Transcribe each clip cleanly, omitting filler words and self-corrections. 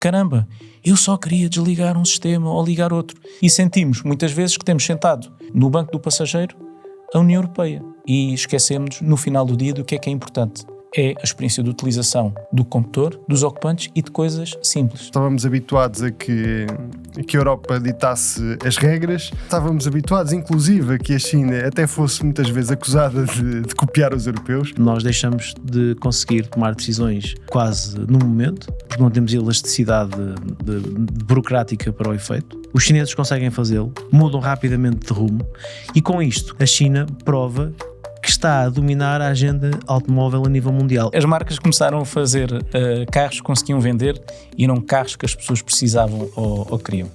caramba, eu só queria desligar um sistema ou ligar outro. E sentimos muitas vezes que temos sentado no banco do passageiro a União Europeia e esquecemos no final do dia do que é importante. É a experiência de utilização do computador, dos ocupantes e de coisas simples. Estávamos habituados a que a Europa ditasse as regras, estávamos habituados inclusive a que a China até fosse muitas vezes acusada de copiar os europeus. Nós deixamos de conseguir tomar decisões quase no momento, porque não temos elasticidade de burocrática para o efeito. Os chineses conseguem fazê-lo, mudam rapidamente de rumo e com isto a China prova que está a dominar a agenda automóvel a nível mundial. As marcas começaram a fazer carros que conseguiam vender e não carros que as pessoas precisavam ou queriam.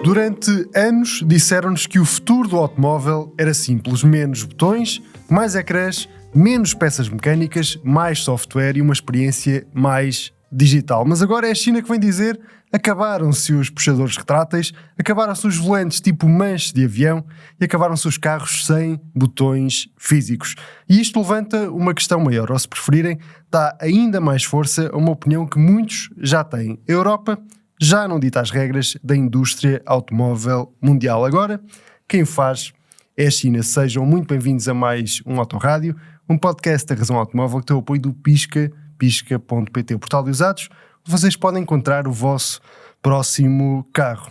Durante anos disseram-nos que o futuro do automóvel era simples: menos botões, mais ecrãs, menos peças mecânicas, mais software e uma experiência mais digital. Mas agora é a China que vem dizer: acabaram-se os puxadores retráteis, acabaram-se os volantes tipo manche de avião e acabaram-se os carros sem botões físicos. E isto levanta uma questão maior, ou se preferirem, dá ainda mais força a uma opinião que muitos já têm. A Europa já não dita as regras da indústria automóvel mundial. Agora, quem faz é a China. Sejam muito bem-vindos a mais um Autorádio, um podcast da Razão Automóvel que tem o apoio do pisca.pt, o portal de usados. Vocês podem encontrar o vosso próximo carro.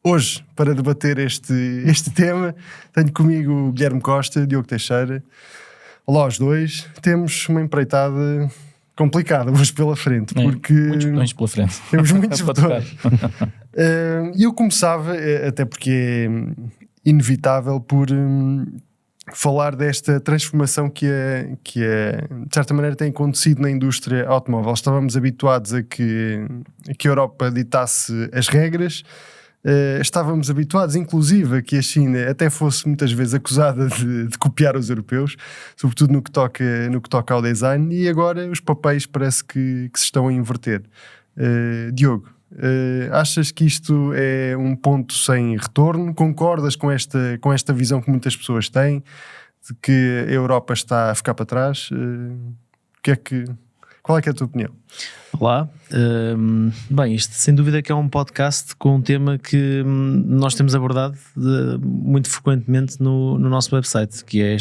Hoje, para debater este tema, tenho comigo o Guilherme Costa, Diogo Teixeira. Olá aos dois. Temos uma empreitada complicada hoje pela frente, porque muitos botões pela frente. Temos muitos botões. E eu começava, até porque é inevitável, por falar desta transformação que de certa maneira tem acontecido na indústria automóvel. Estávamos habituados a que a Europa ditasse as regras, estávamos habituados inclusive a que a China até fosse muitas vezes acusada de copiar os europeus, sobretudo no que toca ao design, e agora os papéis parece que se estão a inverter. Diogo, achas que isto é um ponto sem retorno? Concordas com esta visão que muitas pessoas têm de que a Europa está a ficar para trás? Qual é que é a tua opinião? Olá, bem, isto sem dúvida que é um podcast com um tema que nós temos abordado muito frequentemente no nosso website, que é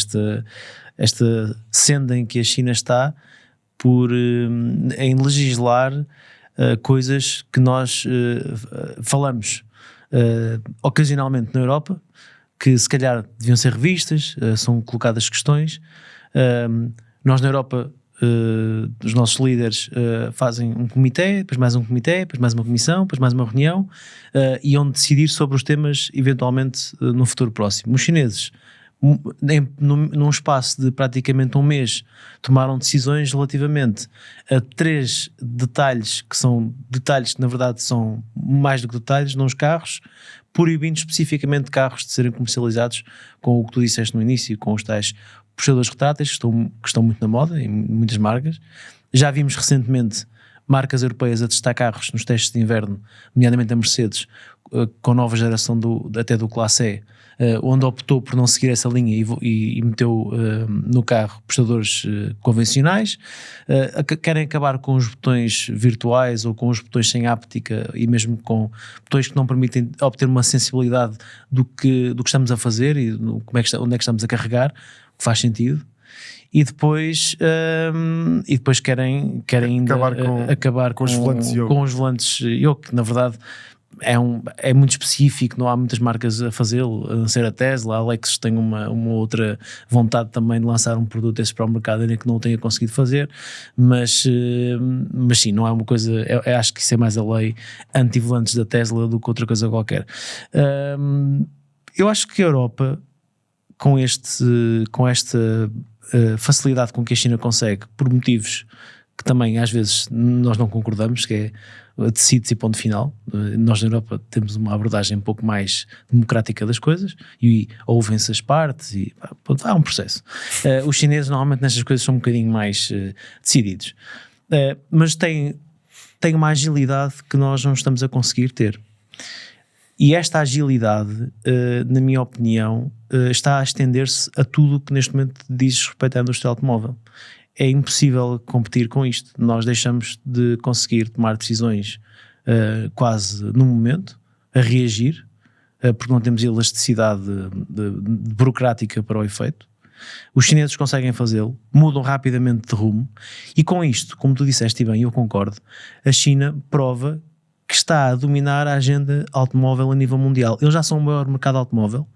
esta senda em que a China está em legislar coisas que nós falamos ocasionalmente na Europa, que se calhar deviam ser revistas, são colocadas questões. Nós na Europa, os nossos líderes fazem um comitê, depois mais um comitê, depois mais uma comissão, depois mais uma reunião, e onde decidir sobre os temas eventualmente no futuro próximo. Os chineses, num espaço de praticamente um mês, tomaram decisões relativamente a 3 detalhes que são detalhes que na verdade são mais do que detalhes, nos carros, proibindo especificamente carros de serem comercializados com o que tu disseste no início, com os tais puxadores retráteis que estão muito na moda em muitas marcas. Já vimos recentemente marcas europeias a testar carros nos testes de inverno, nomeadamente a Mercedes, com a nova geração até do Classe E, onde optou por não seguir essa linha e meteu no carro puxadores convencionais. Querem acabar com os botões virtuais ou com os botões sem áptica e mesmo com botões que não permitem obter uma sensibilidade do que estamos a fazer e onde é que estamos a carregar, que faz sentido. E depois querem acabar com os volantes Yoke, que na verdade é muito específico, não há muitas marcas a fazê-lo, a não ser a Tesla. A Lexus tem uma outra vontade também de lançar um produto desses para o mercado, ainda que não o tenha conseguido fazer, mas sim, não é uma coisa, eu acho que isso é mais a lei anti-volantes da Tesla do que outra coisa qualquer. Eu acho que a Europa, com esta facilidade com que a China consegue, por motivos que também às vezes nós não concordamos, que é decide-se e ponto final. Nós na Europa temos uma abordagem um pouco mais democrática das coisas e ouvem-se as partes e há um processo. Os chineses normalmente nestas coisas são um bocadinho mais decididos, mas têm uma agilidade que nós não estamos a conseguir ter. E esta agilidade, na minha opinião, está a estender-se a tudo o que neste momento diz respeito à indústria automóvel. É impossível competir com isto. Nós deixamos de conseguir tomar decisões quase no momento, a reagir, porque não temos elasticidade burocrática para o efeito. Os chineses conseguem fazê-lo, mudam rapidamente de rumo, e com isto, como tu disseste bem, eu concordo, a China prova que está a dominar a agenda automóvel a nível mundial. Eles já são o maior mercado automóvel,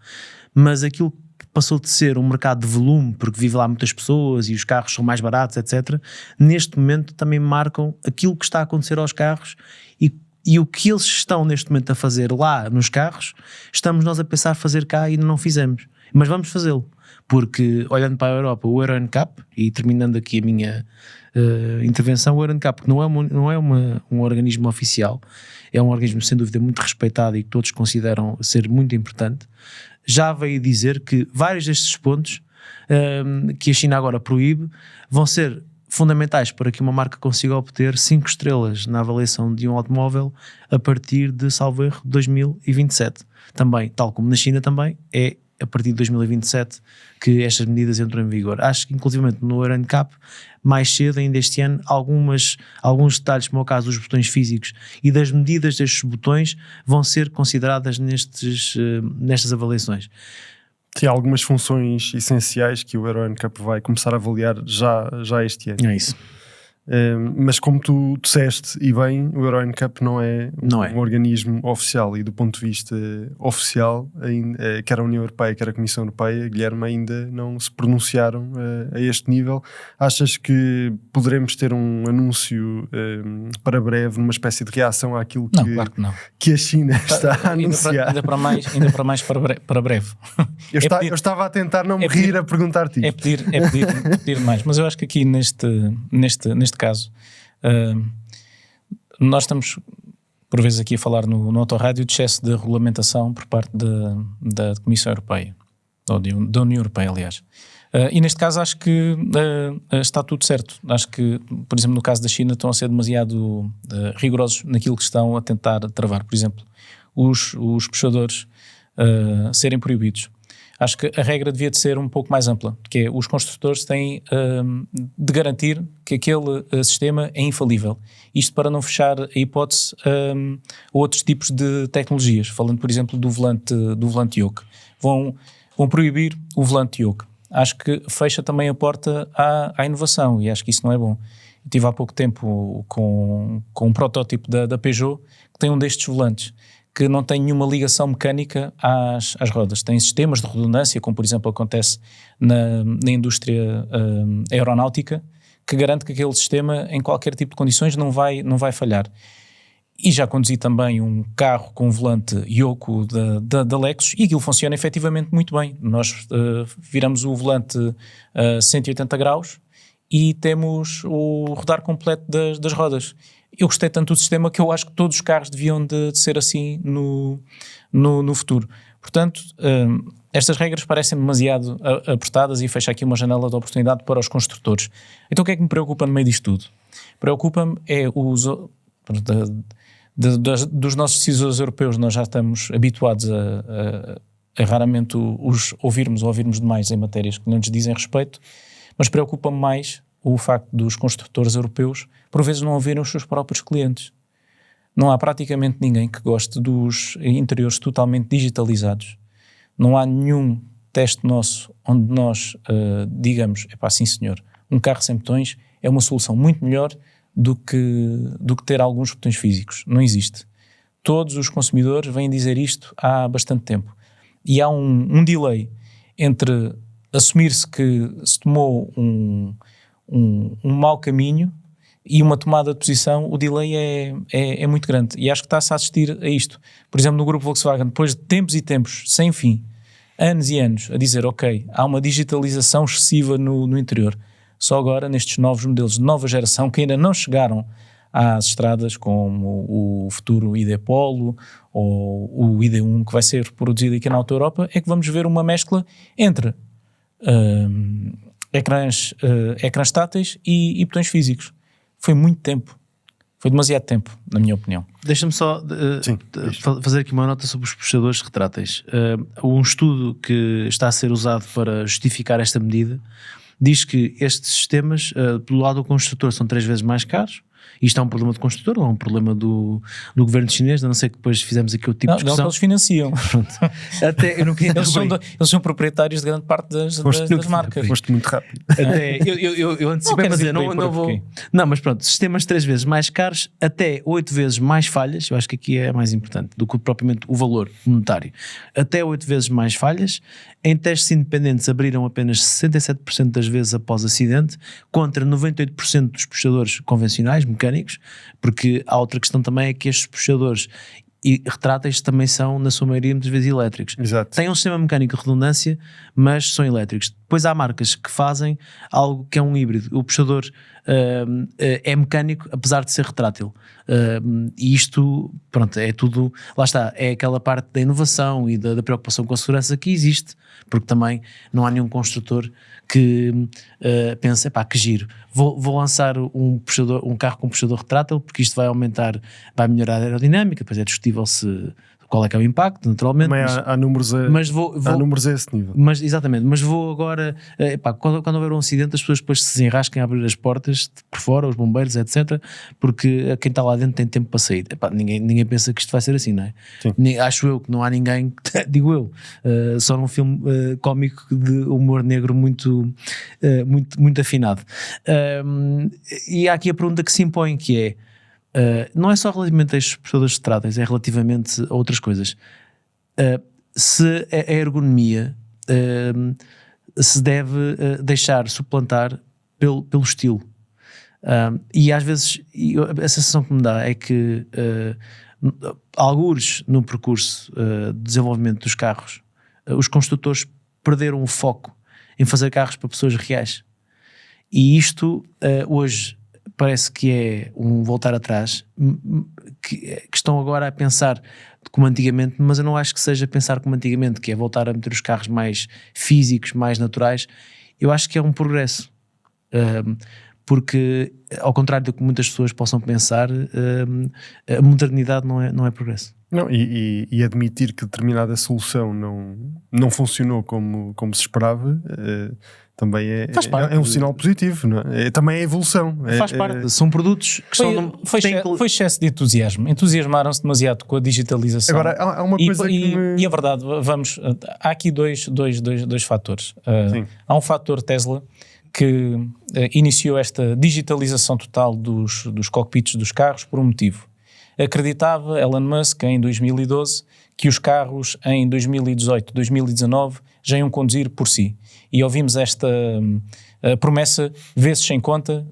mas aquilo que passou de ser um mercado de volume, porque vive lá muitas pessoas e os carros são mais baratos, etc., neste momento também marcam aquilo que está a acontecer aos carros, e o que eles estão neste momento a fazer lá nos carros, estamos nós a pensar fazer cá e ainda não fizemos. Mas vamos fazê-lo, porque olhando para a Europa, o Euro NCAP, e terminando aqui a minha intervenção, o Euro NCAP não é um organismo oficial, é um organismo sem dúvida muito respeitado e que todos consideram ser muito importante, já veio dizer que vários destes pontos que a China agora proíbe vão ser fundamentais para que uma marca consiga obter 5 estrelas na avaliação de um automóvel a partir de, salvo erro, 2027. Também, tal como na China também, é a partir de 2027 que estas medidas entram em vigor. Acho que inclusivamente no Euro NCAP, mais cedo ainda este ano, alguns detalhes, como é o caso dos botões físicos e das medidas destes botões, vão ser consideradas nestas avaliações. Tem algumas funções essenciais que o Euro NCAP vai começar a avaliar já este ano. É isso. Mas como tu disseste, e bem, o Euro NCAP não é um organismo oficial, e do ponto de vista oficial, quer a União Europeia, quer a Comissão Europeia, Guilherme, ainda não se pronunciaram a este nível. Achas que poderemos ter um anúncio para breve, numa espécie de reação àquilo claro que, não. Que a China está a anunciar? Ainda para mais para breve. Eu estava a tentar não me rir a perguntar-te isto. É pedir mais, mas eu acho que aqui neste caso, nós estamos por vezes aqui a falar no Autorádio de excesso de regulamentação por parte da Comissão Europeia, ou da União Europeia, aliás. E neste caso acho que está tudo certo. Acho que, por exemplo, no caso da China, estão a ser demasiado rigorosos naquilo que estão a tentar travar. Por exemplo, os puxadores serem proibidos. Acho que a regra devia de ser um pouco mais ampla, que é os construtores têm de garantir que aquele sistema é infalível. Isto para não fechar a hipótese a outros tipos de tecnologias. Falando, por exemplo, do volante yoke. Vão proibir o volante yoke. Acho que fecha também a porta à inovação, e acho que isso não é bom. Eu estive há pouco tempo com um protótipo da Peugeot que tem um destes volantes, que não tem nenhuma ligação mecânica às rodas. Tem sistemas de redundância, como por exemplo acontece na indústria aeronáutica, que garante que aquele sistema, em qualquer tipo de condições, não vai falhar. E já conduzi também um carro com um volante Yoke da Lexus, e aquilo funciona efetivamente muito bem. Nós viramos o volante a 180 graus e temos o rodar completo das rodas. Eu gostei tanto do sistema que eu acho que todos os carros deviam de ser assim no futuro. Portanto, estas regras parecem demasiado apertadas e fecha aqui uma janela de oportunidade para os construtores. Então o que é que me preocupa no meio disto tudo? Preocupa-me é dos nossos decisores europeus. Nós já estamos habituados a raramente os ouvirmos demais em matérias que não nos dizem respeito, mas preocupa-me mais o facto dos construtores europeus por vezes não ouvirem os seus próprios clientes. Não há praticamente ninguém que goste dos interiores totalmente digitalizados. Não há nenhum teste nosso onde nós digamos, sim senhor, um carro sem botões é uma solução muito melhor do que ter alguns botões físicos. Não existe. Todos os consumidores vêm dizer isto há bastante tempo. E há um delay entre assumir-se que se tomou um mau caminho e uma tomada de posição. O delay é muito grande, e acho que está-se a assistir a isto. Por exemplo, no grupo Volkswagen, depois de tempos e tempos, sem fim, anos e anos, a dizer, ok, há uma digitalização excessiva no interior. Só agora, nestes novos modelos de nova geração, que ainda não chegaram às estradas, como o futuro ID Polo ou o ID1, que vai ser produzido aqui na Auto Europa, é que vamos ver uma mescla entre ecrãs táteis e botões físicos. Foi muito tempo. Foi demasiado tempo, na minha opinião. Deixa-me só fazer aqui uma nota sobre os puxadores retráteis. Um estudo que está a ser usado para justificar esta medida diz que estes sistemas, pelo lado do construtor, são 3 vezes mais caros. Isto é um problema do construtor ou é um problema do governo chinês? A não ser que depois fizemos aqui o tipo de discussão. Não, eles financiam. Até, eu não queria eles são proprietários de grande parte das marcas. Foste muito rápido. Até, eu antecipei, mas não vou... Não, mas pronto, sistemas 3 vezes mais caros, até 8 vezes mais falhas, eu acho que aqui é mais importante do que propriamente o valor monetário. Até 8 vezes mais falhas. Em testes independentes abriram apenas 67% das vezes após acidente, contra 98% dos puxadores convencionais, mecânicos, porque há outra questão também, é que estes puxadores e retráteis também são, na sua maioria, muitas vezes elétricos. Exato. Têm um sistema mecânico de redundância, mas são elétricos. Depois há marcas que fazem algo que é um híbrido. O puxador é mecânico, apesar de ser retrátil. E isto, pronto, é tudo, lá está, é aquela parte da inovação e da preocupação com a segurança que existe, porque também não há nenhum construtor que pense, epá, que giro, vou lançar um carro com puxador retrátil, porque isto vai aumentar, vai melhorar a aerodinâmica, depois é discutível qual é que é o impacto, naturalmente. Também há números há números a esse nível. Mas, exatamente, mas vou agora, quando houver um acidente, as pessoas depois se desenrasquem a abrir as portas por fora, os bombeiros, etc., porque quem está lá dentro tem tempo para sair. Ninguém pensa que isto vai ser assim, não é? Acho eu que não há ninguém, digo eu, só num filme cómico de humor negro muito afinado. E há aqui a pergunta que se impõe, que é, não é só relativamente a estes puxadores retráteis, é relativamente a outras coisas. Se a ergonomia se deve deixar suplantar pelo estilo. E às vezes a sensação que me dá é que algures no percurso de desenvolvimento dos carros, os construtores perderam o foco em fazer carros para pessoas reais. E isto hoje parece que é um voltar atrás, que estão agora a pensar como antigamente, mas eu não acho que seja pensar como antigamente, que é voltar a meter os carros mais físicos, mais naturais. Eu acho que é um progresso, porque ao contrário do que muitas pessoas possam pensar, a modernidade não é progresso. Não, e admitir que determinada solução não funcionou como se esperava, também é um sinal positivo, não é? Também é evolução. Faz parte, são produtos que foi excesso de entusiasmo. Entusiasmaram-se demasiado com a digitalização. Agora, há uma coisa e a verdade, há aqui dois fatores. Há um fator Tesla que iniciou esta digitalização total dos cockpits dos carros por um motivo. Acreditava Elon Musk em 2012 que os carros em 2018, 2019 já iam conduzir por si. E ouvimos esta promessa vezes sem conta,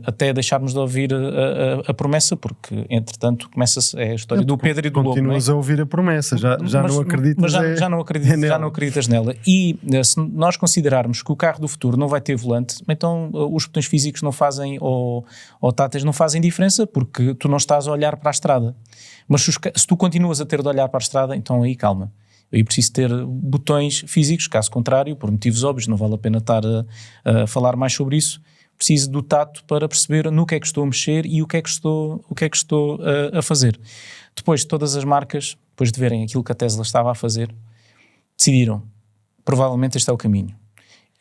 até deixarmos de ouvir a promessa, porque entretanto começa-se a história do Pedro e do Lobo. Continuas a ouvir a promessa, já não acreditas. Mas já não acreditas nela. E se nós considerarmos que o carro do futuro não vai ter volante, então os botões físicos não fazem, ou táteis não fazem diferença, porque tu não estás a olhar para a estrada. Mas se tu continuas a ter de olhar para a estrada, então aí calma. Eu preciso ter botões físicos, caso contrário, por motivos óbvios, não vale a pena estar a falar mais sobre isso. Preciso do tato para perceber no que é que estou a mexer e o que é que estou a fazer. Depois, todas as marcas, depois de verem aquilo que a Tesla estava a fazer, decidiram, provavelmente este é o caminho.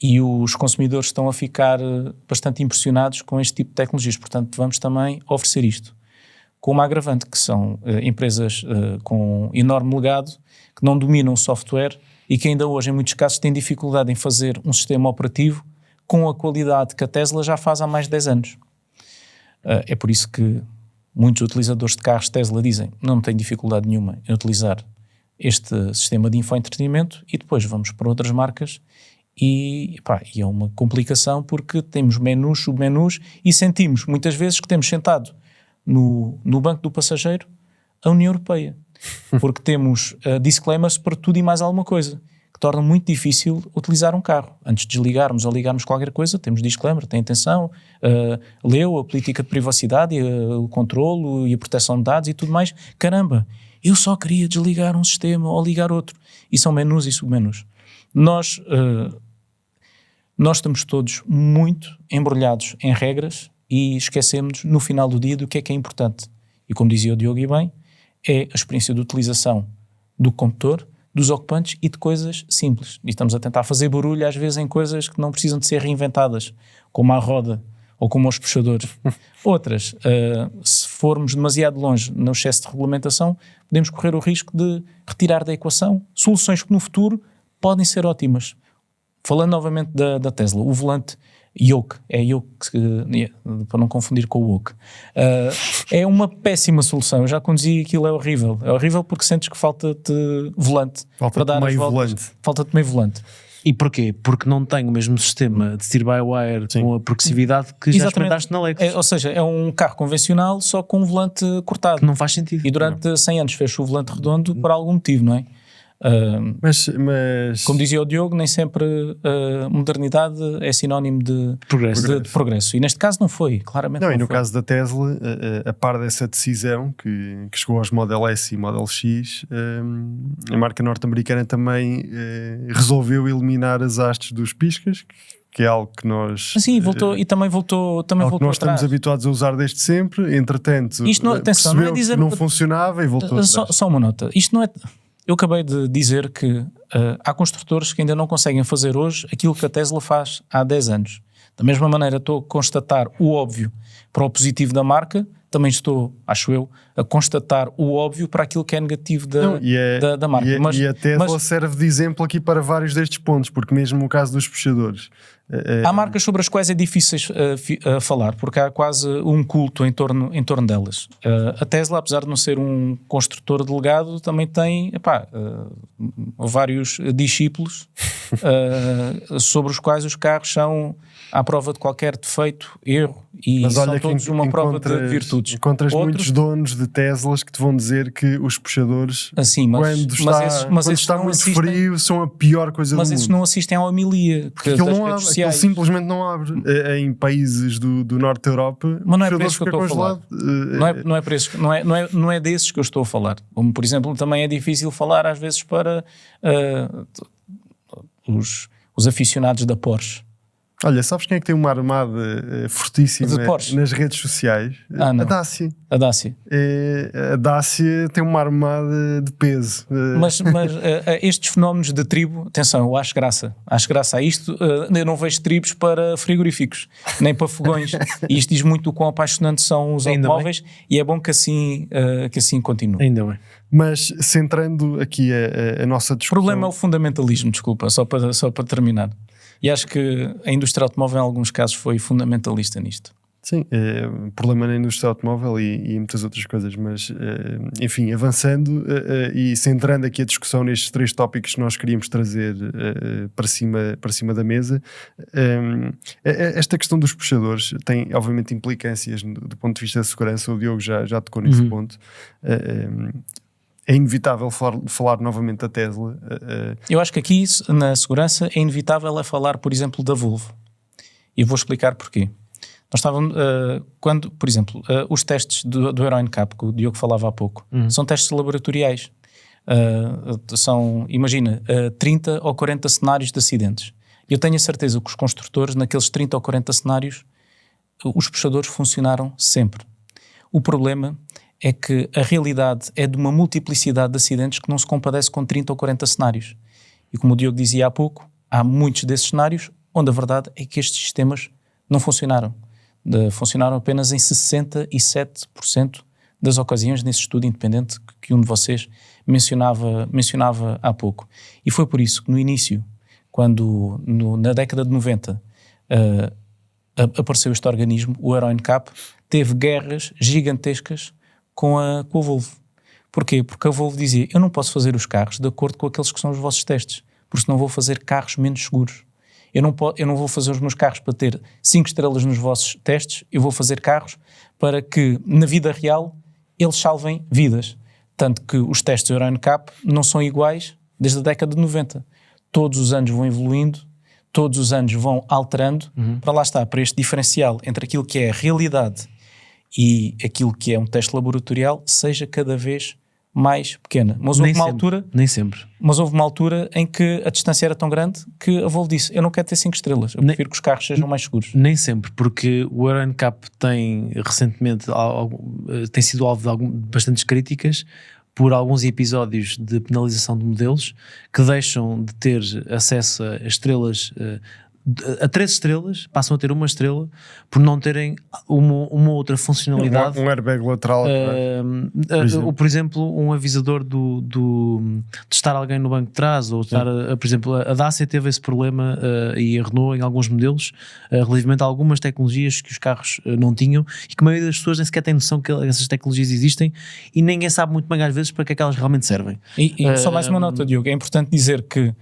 E os consumidores estão a ficar bastante impressionados com este tipo de tecnologias. Portanto, vamos também oferecer isto. Com uma agravante, que são empresas com enorme legado, que não dominam o software e que ainda hoje, em muitos casos, têm dificuldade em fazer um sistema operativo com a qualidade que a Tesla já faz há mais de 10 anos. É por isso que muitos utilizadores de carros Tesla dizem não tem dificuldade nenhuma em utilizar este sistema de infoentretenimento, e depois vamos para outras marcas e é uma complicação, porque temos menus, submenus, e sentimos muitas vezes que temos sentado no banco do passageiro a União Europeia, porque temos disclaimers para tudo e mais alguma coisa, que torna muito difícil utilizar um carro. Antes de desligarmos ou ligarmos qualquer coisa, temos disclaimer, tem atenção, leu a política de privacidade, o controlo e a proteção de dados e tudo mais. Caramba, eu só queria desligar um sistema ou ligar outro. E são menus e submenus. Nós estamos todos muito embrulhados em regras e esquecemos no final do dia do que é importante. E como dizia o Diogo e bem, é a experiência de utilização do condutor, dos ocupantes e de coisas simples. E estamos a tentar fazer barulho às vezes em coisas que não precisam de ser reinventadas, como a roda ou como os puxadores. Outras, se formos demasiado longe no excesso de regulamentação, podemos correr o risco de retirar da equação soluções que no futuro podem ser ótimas. Falando novamente da Tesla, o volante yoke, para não confundir com o woke, é uma péssima solução. Eu já conduzi, aquilo é horrível. É horrível porque sentes que falta-te volante para dar as voltas. Falta-te meio volante. E porquê? Porque não tem o mesmo sistema de steer-by-wire com a progressividade que já experimentaste na Lexus. Ou seja, é um carro convencional só com um volante cortado. Que não faz sentido. E durante 100 anos fez o volante redondo por algum motivo, não é? Mas como dizia o Diogo, nem sempre modernidade é sinónimo de progresso. E neste caso não foi, claramente não e no foi. caso da Tesla, a par dessa decisão que chegou aos Model S e Model X, a marca norte-americana também resolveu eliminar as hastes dos piscas, que é algo que nós... Sim, voltou que nós estamos habituados a usar desde sempre. Entretanto, isto não, atenção, não é dizer que não funcionava e voltou atrás. Só uma nota, isto não é... Eu acabei de dizer que há construtores que ainda não conseguem fazer hoje aquilo que a Tesla faz há 10 anos. Da mesma maneira estou a constatar o óbvio para o positivo da marca, também estou, acho eu, a constatar o óbvio para aquilo que é negativo da marca. E a Tesla serve de exemplo aqui para vários destes pontos, porque mesmo no caso dos puxadores... Há marcas sobre as quais é difícil falar, porque há quase um culto em torno delas. A Tesla, apesar de não ser um construtor delegado, também tem vários discípulos sobre os quais os carros são à prova de qualquer defeito, erro, e mas são todos uma prova de virtudes. Encontras muitos donos de Teslas que te vão dizer que os puxadores, quando está muito frio, são a pior coisa do mundo. Mas esses não assistem à homilia Aquilo simplesmente não abre. Em países do norte da Europa, mas não é para isso que eu estou a falar. Não é desses que eu estou a falar. Como, por exemplo, também é difícil falar às vezes para os aficionados da Porsche. Olha, sabes quem é que tem uma armada fortíssima nas redes sociais? A Dacia. A Dacia. A Dacia tem uma armada de peso. Mas estes fenómenos de tribo, atenção, eu acho graça a isto. Eu não vejo tribos para frigoríficos, nem para fogões. E isto diz muito o quão apaixonantes são os automóveis, e é bom que assim continue. Ainda bem. Mas centrando aqui a nossa discussão... O problema é o fundamentalismo, desculpa, só para terminar. E acho que a indústria automóvel em alguns casos foi fundamentalista nisto. Sim, problema na indústria automóvel e muitas outras coisas, mas enfim, avançando e centrando aqui a discussão nestes 3 tópicos que nós queríamos trazer para cima da mesa, esta questão dos puxadores tem obviamente implicâncias do ponto de vista da segurança. O Diogo já tocou nesse ponto. É inevitável falar novamente da Tesla. Eu acho que aqui, na segurança, é inevitável falar, por exemplo, da Volvo. E vou explicar porquê. Nós estávamos, quando, por exemplo, os testes do Euro NCAP, que o Diogo falava há pouco, são testes laboratoriais. São, imagina, 30 ou 40 cenários de acidentes. Eu tenho a certeza que os construtores, naqueles 30 ou 40 cenários, os puxadores funcionaram sempre. O problema é que a realidade é de uma multiplicidade de acidentes que não se compadece com 30 ou 40 cenários. E como o Diogo dizia há pouco, há muitos desses cenários onde a verdade é que estes sistemas não funcionaram. Funcionaram apenas em 67% das ocasiões nesse estudo independente que um de vocês mencionava há pouco. E foi por isso que no início, quando na década de 90 apareceu este organismo, o Euro NCAP, teve guerras gigantescas com a Volvo. Porquê? Porque a Volvo dizia: eu não posso fazer os carros de acordo com aqueles que são os vossos testes, porque senão vou fazer carros menos seguros. Eu não vou fazer os meus carros para ter 5 estrelas nos vossos testes, eu vou fazer carros para que na vida real eles salvem vidas. Tanto que os testes do Euro NCAP não são iguais desde a década de 90. Todos os anos vão evoluindo, todos os anos vão alterando, para este diferencial entre aquilo que é a realidade e aquilo que é um teste laboratorial seja cada vez mais pequena. Mas houve uma altura em que a distância era tão grande que a Volvo disse, eu não quero ter 5 estrelas, eu prefiro que os carros sejam mais seguros. Nem sempre, porque o Euro NCAP tem recentemente tem sido alvo de bastantes críticas por alguns episódios de penalização de modelos que deixam de ter acesso a estrelas, a 3 estrelas, passam a ter 1 estrela por não terem uma outra funcionalidade. Um airbag lateral. Por exemplo, um avisador de estar alguém no banco de trás, ou estar, por exemplo, a Dacia teve esse problema e a Renault em alguns modelos, relativamente a algumas tecnologias que os carros não tinham e que a maioria das pessoas nem sequer tem noção que essas tecnologias existem e ninguém sabe muito bem às vezes para que é que elas realmente servem. E só mais uma nota, Diogo, é importante dizer que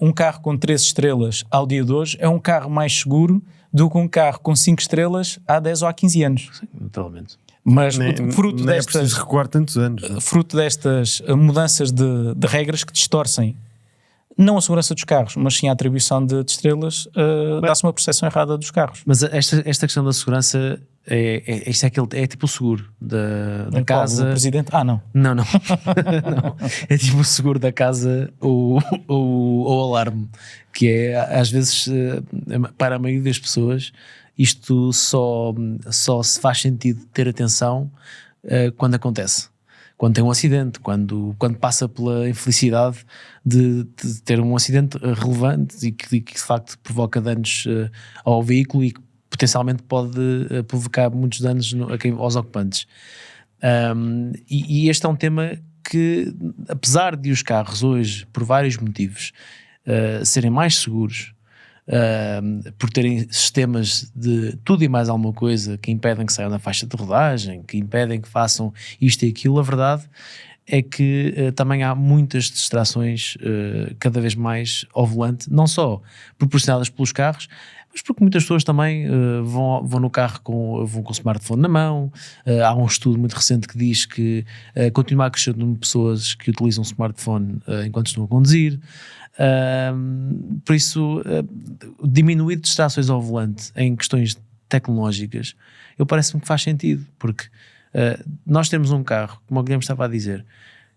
um carro com 3 estrelas ao dia de hoje é um carro mais seguro do que um carro com 5 estrelas há 10 ou há 15 anos. Sim, totalmente. Mas fruto destas mudanças de regras que distorcem não a segurança dos carros, mas sim a atribuição de estrelas, dá-se uma percepção errada dos carros. Mas esta questão da segurança é tipo o seguro da casa. O presidente? Não. Não. Não. É tipo o seguro da casa ou o alarme, que é às vezes para a maioria das pessoas isto só se faz sentido ter atenção quando acontece. Quando tem um acidente, quando passa pela infelicidade de ter um acidente relevante e que de facto provoca danos ao veículo e que potencialmente pode provocar muitos danos aos ocupantes. E este é um tema que, apesar de os carros hoje, por vários motivos, serem mais seguros, por terem sistemas de tudo e mais alguma coisa que impedem que saiam da faixa de rodagem, que impedem que façam isto e aquilo, a verdade é que também há muitas distrações cada vez mais ao volante, não só proporcionadas pelos carros, mas porque muitas pessoas também vão no carro vão com o smartphone na mão. Há um estudo muito recente que diz que continua a crescer o número de pessoas que utilizam o smartphone enquanto estão a conduzir. Por isso, diminuir distrações ao volante em questões tecnológicas, parece-me que faz sentido, porque nós temos um carro, como o Guilherme estava a dizer,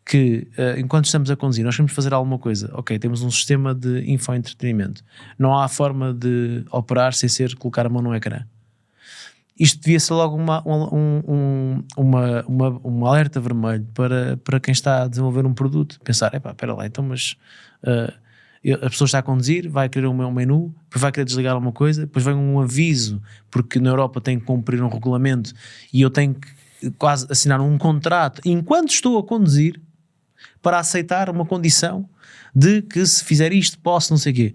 que enquanto estamos a conduzir, nós queremos fazer alguma coisa, ok, temos um sistema de infoentretenimento, não há forma de operar sem ser colocar a mão no ecrã. Isto devia ser logo um alerta vermelho para quem está a desenvolver um produto, pensar, espera lá, então mas a pessoa está a conduzir, vai querer um menu, depois vai querer desligar alguma coisa, depois vem um aviso, porque na Europa tem que cumprir um regulamento e eu tenho que quase assinar um contrato enquanto estou a conduzir para aceitar uma condição de que se fizer isto posso não sei o quê.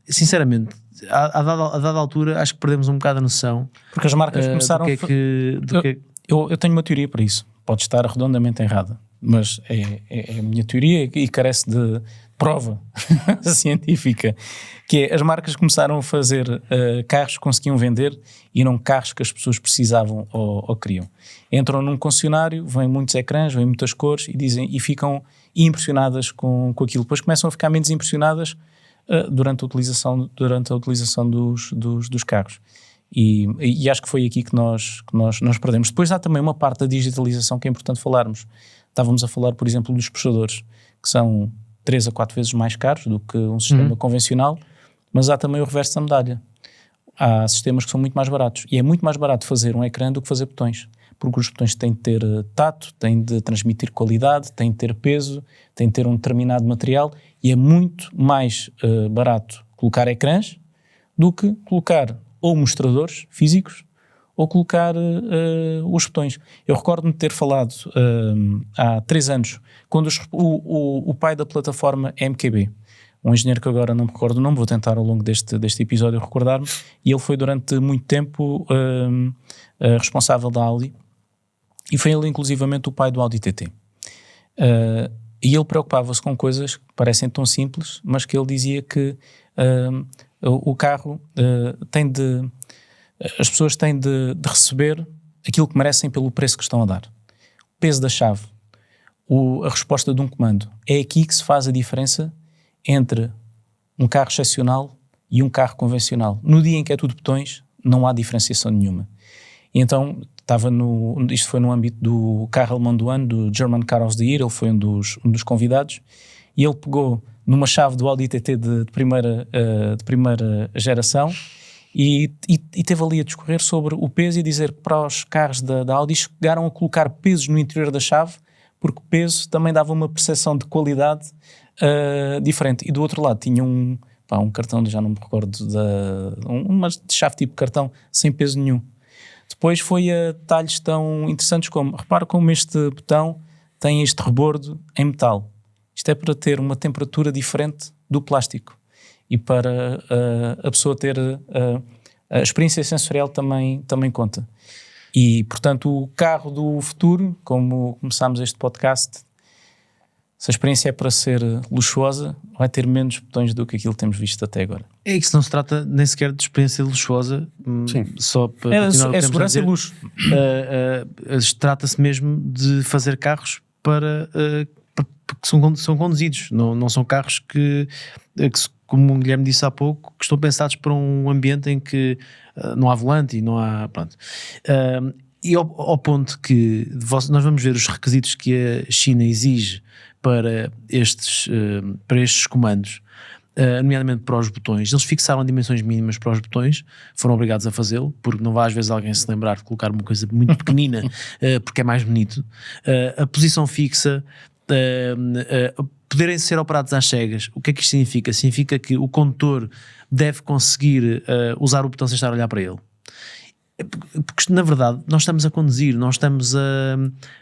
Sinceramente, a dada altura acho que perdemos um bocado a noção, porque as marcas começaram eu tenho uma teoria para isso, pode estar redondamente errada, mas é a minha teoria e carece de prova científica, que é, as marcas começaram a fazer carros que conseguiam vender e não carros que as pessoas precisavam ou queriam. Entram num concessionário, vêm muitos ecrãs, vêm muitas cores e ficam impressionadas com aquilo. Depois começam a ficar menos impressionadas durante a utilização dos carros. E acho que foi aqui que nós perdemos. Depois há também uma parte da digitalização que é importante falarmos. Estávamos a falar, por exemplo, dos puxadores, que são 3 a 4 vezes mais caros do que um sistema convencional, mas há também o reverso da medalha. Há sistemas que são muito mais baratos, e é muito mais barato fazer um ecrã do que fazer botões, porque os botões têm de ter tato, têm de transmitir qualidade, têm de ter peso, têm de ter um determinado material, e é muito mais barato colocar ecrãs do que colocar ou mostradores físicos ou colocar os botões. Eu recordo-me de ter falado há 3 anos, quando o pai da plataforma MQB, um engenheiro que agora não me recordo o nome, vou tentar ao longo deste episódio recordar-me, e ele foi durante muito tempo responsável da Audi, e foi ele inclusivamente o pai do Audi TT. E ele preocupava-se com coisas que parecem tão simples, mas que ele dizia que o carro as pessoas têm de receber aquilo que merecem pelo preço que estão a dar. O peso da chave, a resposta de um comando. É aqui que se faz a diferença entre um carro excepcional e um carro convencional. No dia em que é tudo botões, não há diferenciação nenhuma. E então isto foi no âmbito do carro alemão do ano, do German Car of the Year. Ele foi um dos convidados, e ele pegou numa chave do Audi TT de primeira geração e teve ali a discorrer sobre o peso e dizer que para os carros da Audi chegaram a colocar pesos no interior da chave, porque o peso também dava uma percepção de qualidade diferente. E do outro lado tinha um cartão, já não me recordo, uma chave tipo cartão, sem peso nenhum. Depois foi a detalhes tão interessantes como, repara como este botão tem este rebordo em metal. Isto é para ter uma temperatura diferente do plástico e para a pessoa ter a experiência sensorial também conta. E, portanto, o carro do futuro, como começámos este podcast, se a experiência é para ser luxuosa, vai ter menos botões do que aquilo que temos visto até agora. É que se não se trata nem sequer de experiência luxuosa, só para é segurança e luxo. Trata-se mesmo de fazer carros que são conduzidos, não são carros que, como o Guilherme disse há pouco, que estão pensados para um ambiente em que não há volante e não há... Pronto. E ao ponto que nós vamos ver os requisitos que a China exige para estes comandos, nomeadamente para os botões. Eles fixaram dimensões mínimas para os botões, foram obrigados a fazê-lo, porque não vai às vezes alguém se lembrar de colocar uma coisa muito pequenina porque é mais bonito. A posição fixa, poderem ser operados às cegas. O que é que isto significa? Significa que o condutor deve conseguir usar o botão sem estar a olhar para ele. Porque na verdade nós estamos a conduzir, nós estamos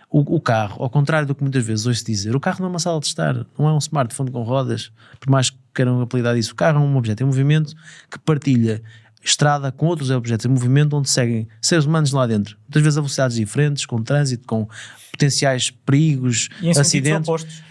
o carro, ao contrário do que muitas vezes ouço dizer, o carro não é uma sala de estar, não é um smartphone com rodas, por mais que queiram apelidar isso. O carro é um objeto em movimento que partilha estrada com outros objetos em movimento onde seguem seres humanos lá dentro, muitas vezes a velocidades diferentes, com trânsito, com potenciais perigos, e em acidentes, opostos.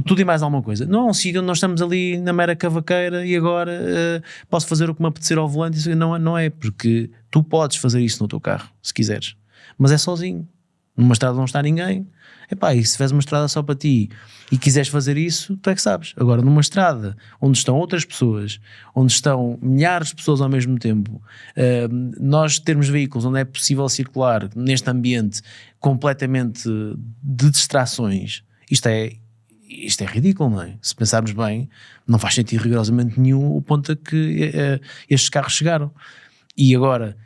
Tudo e mais alguma coisa. Não é um sítio onde nós estamos ali na mera cavaqueira e agora posso fazer o que me apetecer ao volante. Isso não é, porque tu podes fazer isso no teu carro, se quiseres, mas é sozinho. Numa estrada não está ninguém. Epá, e se tiveres uma estrada só para ti e quiseres fazer isso, tu é que sabes. Agora, numa estrada onde estão outras pessoas, onde estão milhares de pessoas ao mesmo tempo, nós termos veículos onde é possível circular neste ambiente completamente de distrações, isto é ridículo, não é? Se pensarmos bem, não faz sentido rigorosamente nenhum o ponto a que estes carros chegaram. E agora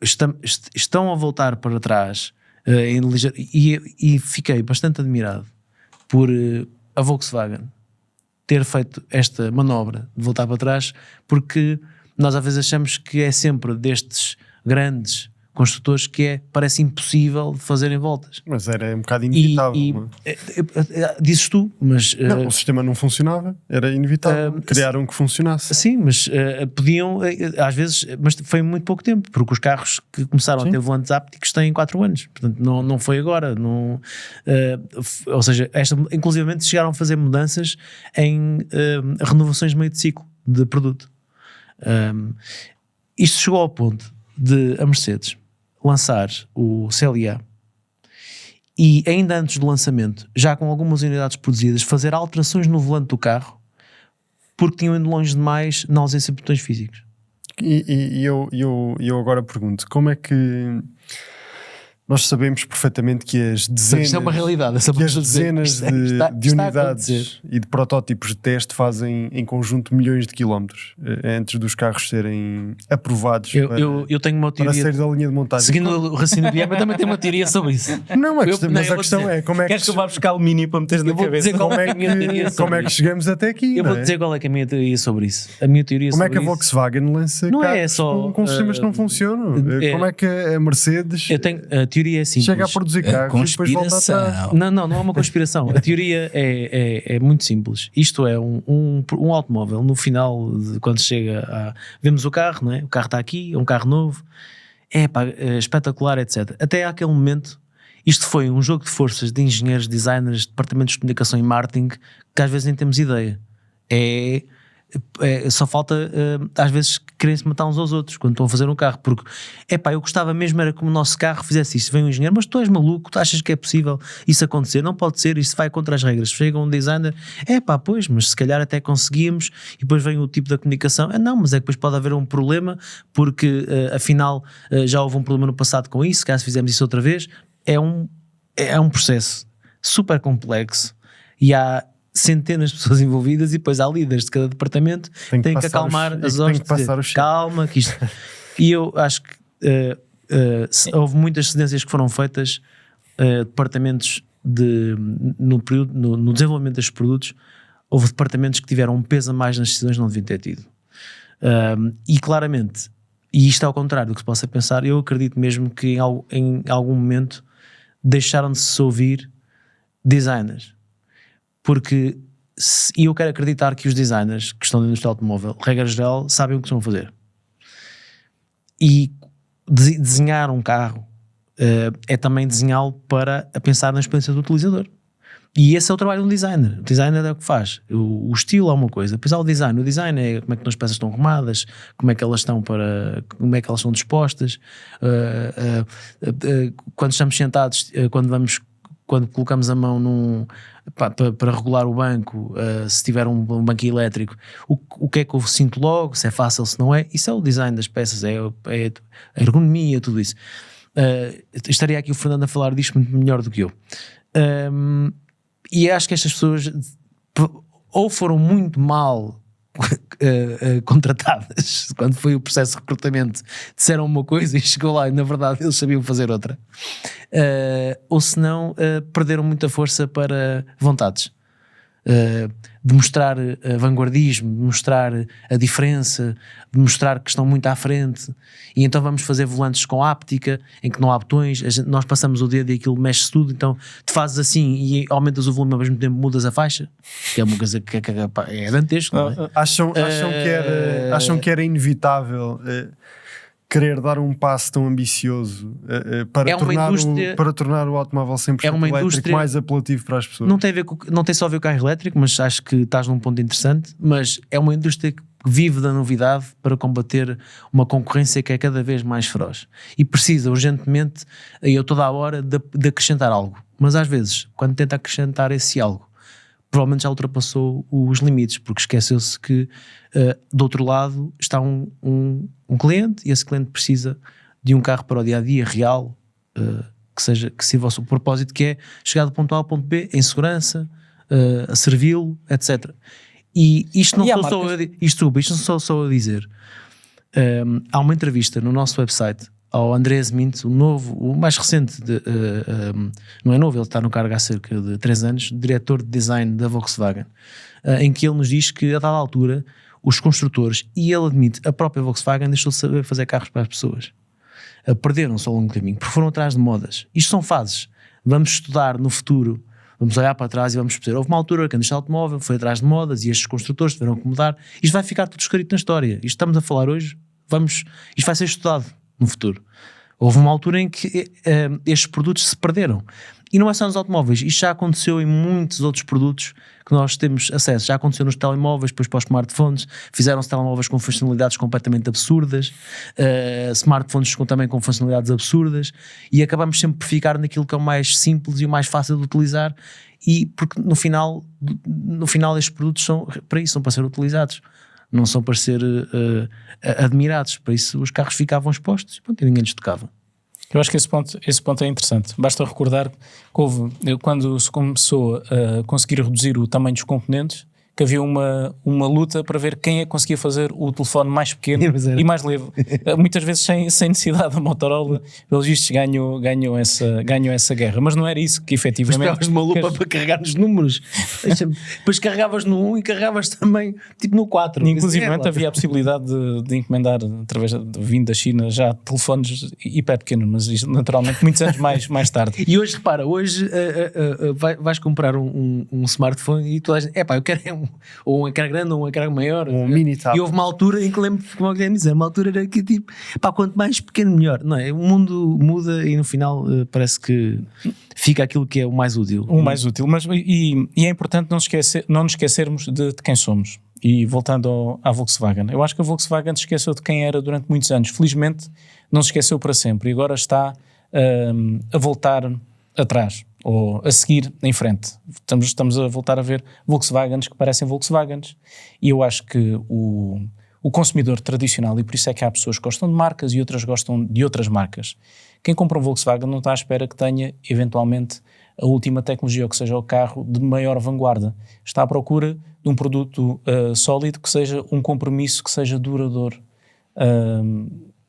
estão a voltar para trás e fiquei bastante admirado por a Volkswagen ter feito esta manobra de voltar para trás, porque nós às vezes achamos que é sempre destes grandes construtores que parece impossível de fazerem voltas. Mas era um bocado inevitável. Dizes tu, mas... Não, o sistema não funcionava, era inevitável. Criaram que funcionasse. Sim, mas podiam, às vezes, mas foi muito pouco tempo, porque os carros que começaram a ter volantes ápticos têm 4 anos, portanto não foi agora. Ou seja, inclusivamente chegaram a fazer mudanças em renovações de meio de ciclo de produto. Isto chegou ao ponto de a Mercedes lançar o CLA e ainda antes do lançamento, já com algumas unidades produzidas, fazer alterações no volante do carro porque tinham ido longe demais na ausência de botões físicos. E eu agora pergunto, como é que nós sabemos perfeitamente que as dezenas, é uma realidade, de unidades e de protótipos de teste fazem em conjunto milhões de quilómetros antes dos carros serem aprovados eu tenho uma teoria para sair da linha de montagem. Seguindo o raciocínio do Guilherme, eu também tenho uma teoria sobre isso. Não, mas a questão é como é que... Queres que eu vá buscar alumínio para meteres na cabeça? Como é que chegamos até aqui? Eu vou dizer qual é que é a minha teoria sobre isso. A minha teoria como sobre é que a Volkswagen lança carros com sistemas que não funcionam? Como é que a Mercedes... A teoria é simples. Chega a produzir carros e depois volta atrás. Não é uma conspiração. A teoria é muito simples. Isto é um automóvel, no final, quando chega vemos o carro, não é? O carro está aqui, é um carro novo, é espetacular, etc. Até àquele momento, isto foi um jogo de forças de engenheiros, designers, departamentos de comunicação e marketing, que às vezes nem temos ideia. Só falta, às vezes, querem-se matar uns aos outros quando estão a fazer um carro, porque, eu gostava mesmo era que o nosso carro fizesse isto. Vem um engenheiro, mas tu és maluco, tu achas que é possível isso acontecer? Não pode ser, isso vai contra as regras. Chega um designer, pois, mas se calhar até conseguimos, e depois vem o tipo da comunicação, não, mas é que depois pode haver um problema, porque afinal já houve um problema no passado com isso, caso fizermos isso outra vez. É um processo super complexo, e há centenas de pessoas envolvidas, e depois há líderes de cada departamento que têm que acalmar as hostes, calma, que isto... E eu acho que houve muitas cedências que foram feitas, departamentos no desenvolvimento destes produtos, houve departamentos que tiveram um peso a mais nas decisões que não deviam ter tido. E claramente, e isto é ao contrário do que se possa pensar, eu acredito mesmo que em algum momento deixaram de se ouvir designers, porque eu quero acreditar que os designers que estão dentro do automóvel, regra geral, sabem o que estão a fazer, e desenhar um carro é também desenhá-lo para pensar na experiência do utilizador, e esse é o trabalho de um designer. O designer é o que faz, o estilo é uma coisa, depois há o design é como é que as peças estão arrumadas, como é que elas estão dispostas, quando estamos sentados, quando colocamos a mão para regular o banco, se tiver um banco elétrico, o que é que eu sinto logo, se é fácil, se não é. Isso é o design das peças, é a ergonomia, tudo isso. Estaria aqui o Fernando a falar disto muito melhor do que eu. E acho que estas pessoas ou foram muito mal contratadas quando foi o processo de recrutamento, disseram uma coisa e chegou lá e na verdade eles sabiam fazer outra, ou se não perderam muita força para vontades, de mostrar vanguardismo, de mostrar a diferença, de mostrar que estão muito à frente, e então vamos fazer volantes com áptica em que não há botões, nós passamos o dedo e aquilo mexe-se tudo, então tu fazes assim e aumentas o volume ao mesmo tempo mudas a faixa, que é uma coisa que é dantesco, não é? Acham que era inevitável querer dar um passo tão ambicioso para tornar o automóvel 100% elétrico mais apelativo para as pessoas. Não tem só a ver com o carro elétrico, mas acho que estás num ponto interessante, mas é uma indústria que vive da novidade para combater uma concorrência que é cada vez mais feroz e precisa urgentemente, eu toda a hora, de acrescentar algo, mas às vezes quando tenta acrescentar esse algo provavelmente já ultrapassou os limites, porque esqueceu-se que do outro lado está um cliente, e esse cliente precisa de um carro para o dia-a-dia real, que sirva ao seu propósito, que é chegar do ponto A ao ponto B em segurança, a servi-lo, etc. E isto não sou só a dizer. Há uma entrevista no nosso website ao Andreas Mint, o mais recente, não é novo, ele está no cargo há cerca de 3 anos, diretor de design da Volkswagen, em que ele nos diz que a dada altura os construtores, e ele admite, a própria Volkswagen deixou de saber fazer carros para as pessoas, perderam-se ao longo do caminho, porque foram atrás de modas. Isto são fases, vamos estudar no futuro, vamos olhar para trás e vamos perceber, houve uma altura que a indústria automóvel foi atrás de modas e estes construtores tiveram que mudar, isto vai ficar tudo escrito na história, isto estamos a falar hoje, isto vai ser estudado no futuro. Houve uma altura em que estes produtos se perderam, e não é só nos automóveis, isto já aconteceu em muitos outros produtos que nós temos acesso, já aconteceu nos telemóveis, depois para os smartphones, fizeram-se telemóveis com funcionalidades completamente absurdas, smartphones também com funcionalidades absurdas, e acabamos sempre por ficar naquilo que é o mais simples e o mais fácil de utilizar, e porque no final estes produtos são para isso, são para ser utilizados, não são para ser admirados. Para isso os carros ficavam expostos e ninguém lhes tocava. Eu acho que esse ponto é interessante. Basta recordar que quando se começou a conseguir reduzir o tamanho dos componentes, que havia uma luta para ver quem é que conseguia fazer o telefone mais pequeno e mais leve. Muitas vezes sem necessidade da Motorola, pelos vistos ganhou essa guerra. Mas não era isso que efetivamente... Mas pegavas uma lupa para carregar nos números. Depois carregavas no 1 e carregavas também tipo no 4. Inclusive havia a possibilidade de encomendar, através vindo da China, já telefones hiper pequenos, mas isto, naturalmente muitos anos mais tarde. E hoje, repara, vais comprar um smartphone e toda a gente, eu quero ou um ecrã grande ou um ecrã maior, mini tab. E houve uma altura em que lembro, como eu queria dizer, uma altura era que tipo, quanto mais pequeno melhor, não é? O mundo muda e no final parece que fica aquilo que é o mais útil. O mais útil, mas e é importante não nos esquecermos de quem somos. e voltando à Volkswagen, eu acho que a Volkswagen se esqueceu de quem era durante muitos anos. Felizmente não se esqueceu para sempre e agora está a voltar atrás ou a seguir em frente. Estamos a voltar a ver Volkswagens que parecem Volkswagens, e eu acho que o consumidor tradicional, e por isso é que há pessoas que gostam de marcas e outras gostam de outras marcas, quem compra um Volkswagen não está à espera que tenha eventualmente a última tecnologia, ou que seja o carro de maior vanguarda. Está à procura de um produto sólido, que seja um compromisso, que seja duradouro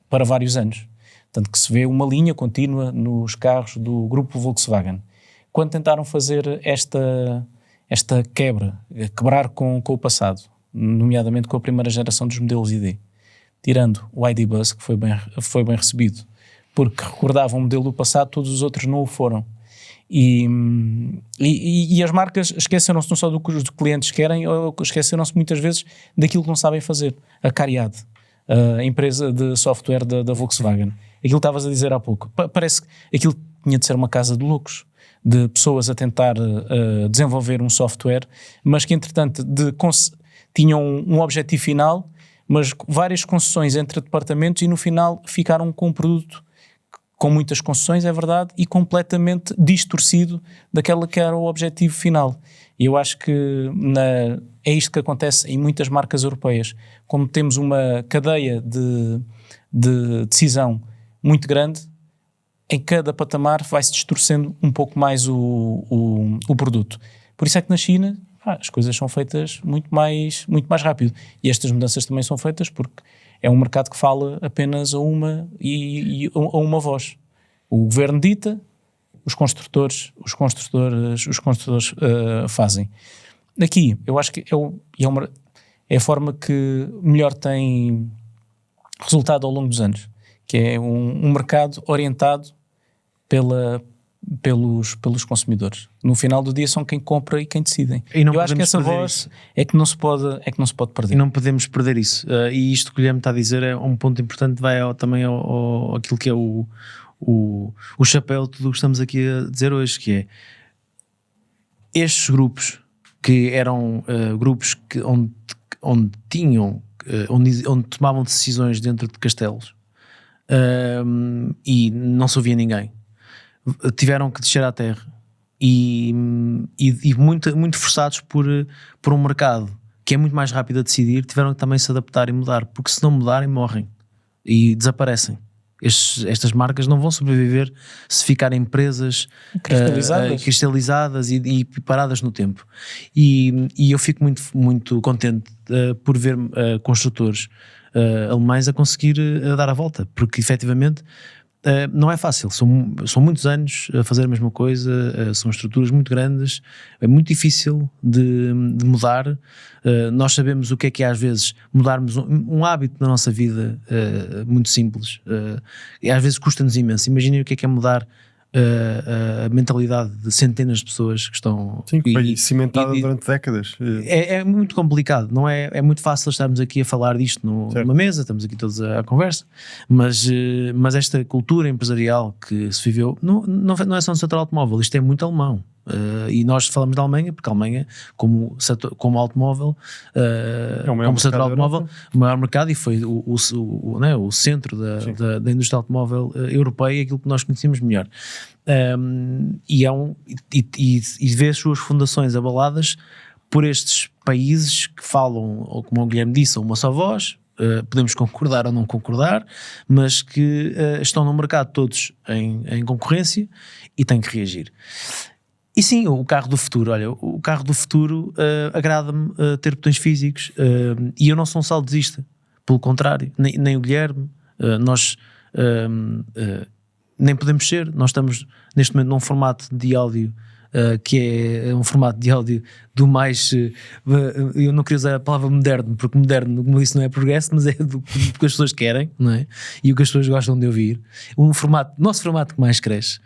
para vários anos. Tanto que se vê uma linha contínua nos carros do grupo Volkswagen. Quando tentaram fazer esta quebrar com o passado, nomeadamente com a primeira geração dos modelos ID, tirando o ID Buzz, que foi bem recebido, porque recordava um modelo do passado, todos os outros não o foram. E as marcas esqueceram-se não só do que os clientes querem, ou esqueceram-se muitas vezes daquilo que não sabem fazer. A Cariad, a empresa de software da Volkswagen, aquilo que estavas a dizer há pouco, parece que aquilo tinha de ser uma casa de loucos, de pessoas a tentar desenvolver um software, mas que entretanto tinham um objetivo final, mas várias concessões entre departamentos, e no final ficaram com um produto com muitas concessões, é verdade, e completamente distorcido daquela que era o objetivo final. E eu acho que é isto que acontece em muitas marcas europeias. Como temos uma cadeia de decisão muito grande, em cada patamar vai-se distorcendo um pouco mais o produto. Por isso é que na China as coisas são feitas muito mais rápido. E estas mudanças também são feitas porque é um mercado que fala apenas a uma voz. O governo dita, os construtores fazem. Aqui, eu acho que é a forma que melhor tem resultado ao longo dos anos, que é um mercado orientado pelos consumidores. No final do dia são quem compra e quem decidem. E não eu acho que essa voz é que não se pode perder. E não podemos perder isso. E isto que o Guilherme está a dizer é um ponto importante, vai também ao aquilo que é o chapéu de tudo o que estamos aqui a dizer hoje, que é estes grupos que eram grupos onde tomavam decisões dentro de castelos e não se ouvia ninguém, tiveram que descer à terra e muito forçados por um mercado que é muito mais rápido a decidir, tiveram que também se adaptar e mudar, porque se não mudarem morrem e desaparecem. Estas marcas não vão sobreviver se ficarem presas, cristalizadas e paradas no tempo. E eu fico muito, muito contente por ver construtores alemães a conseguir dar a volta, porque efetivamente não é fácil, são muitos anos a fazer a mesma coisa, são estruturas muito grandes, é muito difícil de mudar. Nós sabemos o que é às vezes mudarmos um hábito na nossa vida muito simples, e às vezes custa-nos imenso. Imaginem o que é mudar a mentalidade de centenas de pessoas que estão... Sim, que foi cimentada durante décadas. É muito complicado, não é? É muito fácil estarmos aqui a falar disto numa mesa, estamos aqui todos à conversa, mas esta cultura empresarial que se viveu não é só no setor automóvel, isto é muito alemão. E nós falamos da Alemanha porque a Alemanha, como automóvel, como setor automóvel, o maior mercado, e foi o centro da indústria automóvel europeia, aquilo que nós conhecemos melhor. E vê as suas fundações abaladas por estes países que falam, ou como o Guilherme disse, a uma só voz. Podemos concordar ou não concordar, mas que estão no mercado todos em concorrência e têm que reagir. E sim, o carro do futuro, olha, o carro do futuro agrada-me ter botões físicos, e eu não sou um saudosista, pelo contrário, nem o Guilherme, nós nem podemos ser, nós estamos neste momento num formato de áudio que é um formato de áudio do mais, eu não queria usar a palavra moderno, porque moderno, como disse, não é progresso, mas é do que as pessoas querem, não é? E o que as pessoas gostam de ouvir. Nosso formato que mais cresce.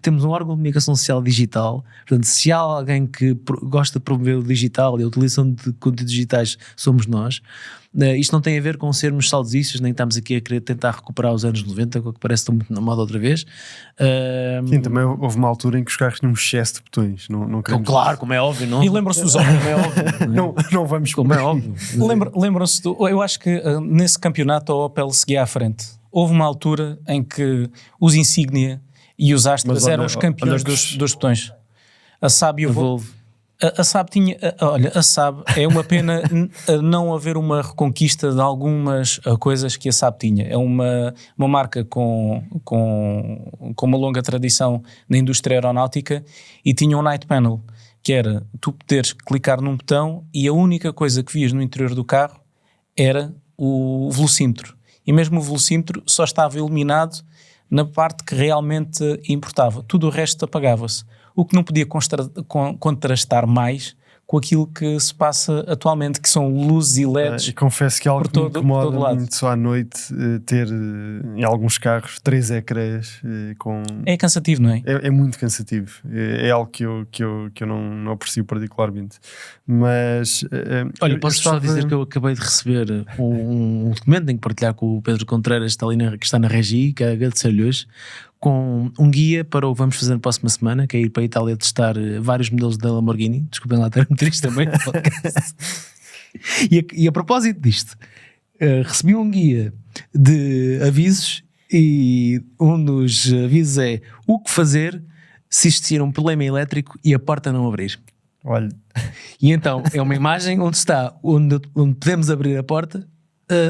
Temos um órgão de comunicação social digital, portanto, se há alguém que gosta de promover o digital e a utilização de conteúdos digitais, somos nós. Isto não tem a ver com sermos saudosistas, nem estamos aqui a querer tentar recuperar os anos 90, que parece que estão muito na moda outra vez. Sim, também houve uma altura em que os carros tinham um excesso de botões. Não queremos... Claro, como é óbvio. Não? E lembram-se dos homens, como é óbvio. Não vamos Como é óbvio. Lembram-se eu acho que nesse campeonato a Opel seguia à frente. Houve uma altura em que os Insignia e os Astras eram os campeões dos botões. A Saab e o Volvo. A Saab tinha... Olha, a Saab é uma pena não haver uma reconquista de algumas coisas que a Saab tinha. É uma marca com uma longa tradição na indústria aeronáutica e tinha um night panel, que era tu poderes clicar num botão e a única coisa que vias no interior do carro era o velocímetro. E mesmo o velocímetro só estava iluminado na parte que realmente importava. Tudo o resto apagava-se. O que não podia contrastar mais com aquilo que se passa atualmente, que são luzes e LEDs. Confesso que é algo que me incomoda muito só à noite ter em alguns carros 3 ecrãs com... É cansativo, não é? É muito cansativo. É algo que eu não aprecio particularmente. Mas... Olha, posso só dizer que eu acabei de receber um documento, tenho que partilhar com o Pedro Contreiras, que está na Regi, que agradecer-lhe hoje, com um guia para o que vamos fazer na próxima semana, que é ir para a Itália testar vários modelos da Lamborghini. Desculpem lá ter metido isto também no podcast. E a propósito disto, recebi um guia de avisos e um dos avisos é o que fazer se existir um problema elétrico e a porta não abrir. Olha. E então é uma imagem onde podemos abrir a porta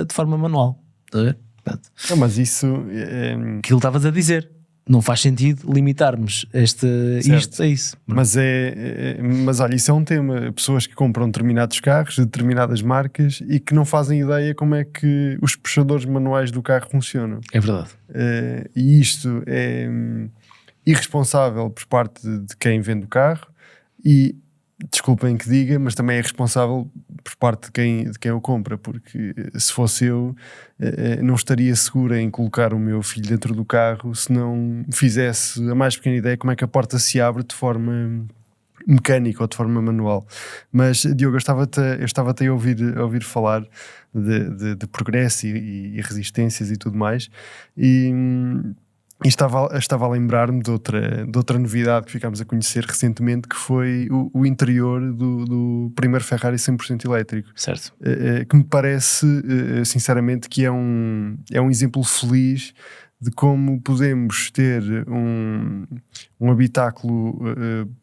de forma manual. Está a ver? Não, mas isso... Aquilo estavas a dizer. Não faz sentido limitarmos isto a isso. Mas olha, isso é um tema. Pessoas que compram determinados carros de determinadas marcas e que não fazem ideia como é que os puxadores manuais do carro funcionam. É verdade. E isto é irresponsável por parte de quem vende o carro e, desculpem que diga, mas também é responsável por parte de quem o compra, porque se fosse eu não estaria seguro em colocar o meu filho dentro do carro se não fizesse a mais pequena ideia como é que a porta se abre de forma mecânica ou de forma manual. Mas, Diogo, eu estava-te a ouvir falar de progresso e resistências e tudo mais, e estava a lembrar-me de outra novidade que ficámos a conhecer recentemente, que foi o interior do primeiro Ferrari 100% elétrico. Certo. Que me parece, sinceramente, que é um exemplo feliz de como podemos ter um habitáculo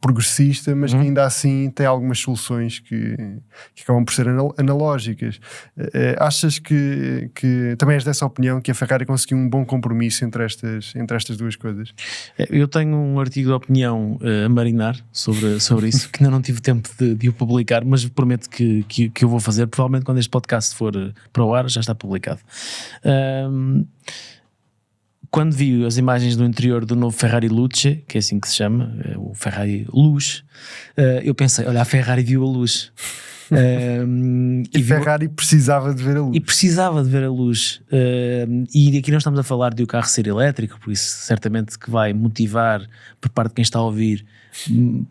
progressista, mas que ainda assim tem algumas soluções que acabam por ser analógicas. Achas que também és dessa opinião, que a Ferrari conseguiu um bom compromisso entre estas duas coisas? Eu tenho um artigo de opinião a marinar sobre isso, que ainda não tive tempo de o publicar, mas prometo que eu vou fazer. Provavelmente quando este podcast for para o ar já está publicado. Quando vi as imagens do interior do novo Ferrari Luce, que é assim que se chama, o Ferrari Luz, eu pensei, olha, a Ferrari viu a luz. E Ferrari precisava de ver a luz. E precisava de ver a luz. E aqui nós estamos a falar de o carro ser elétrico, por isso certamente que vai motivar por parte de quem está a ouvir.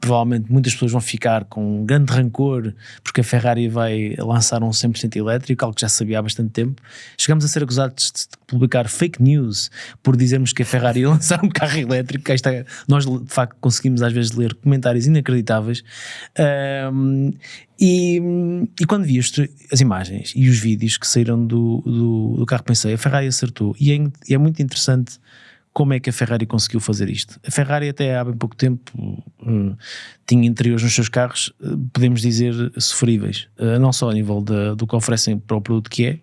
Provavelmente muitas pessoas vão ficar com um grande rancor porque a Ferrari vai lançar um 100% elétrico, algo que já sabia há bastante tempo. Chegamos a ser acusados de publicar fake news por dizermos que a Ferrari ia lançar um carro elétrico. Nós de facto conseguimos às vezes ler comentários inacreditáveis. E quando vi as imagens e os vídeos que saíram do carro, pensei, a Ferrari acertou. E é muito interessante como é que a Ferrari conseguiu fazer isto. A Ferrari até há bem pouco tempo tinha interiores nos seus carros, podemos dizer, sofríveis, não só a nível do que oferecem para o produto que é,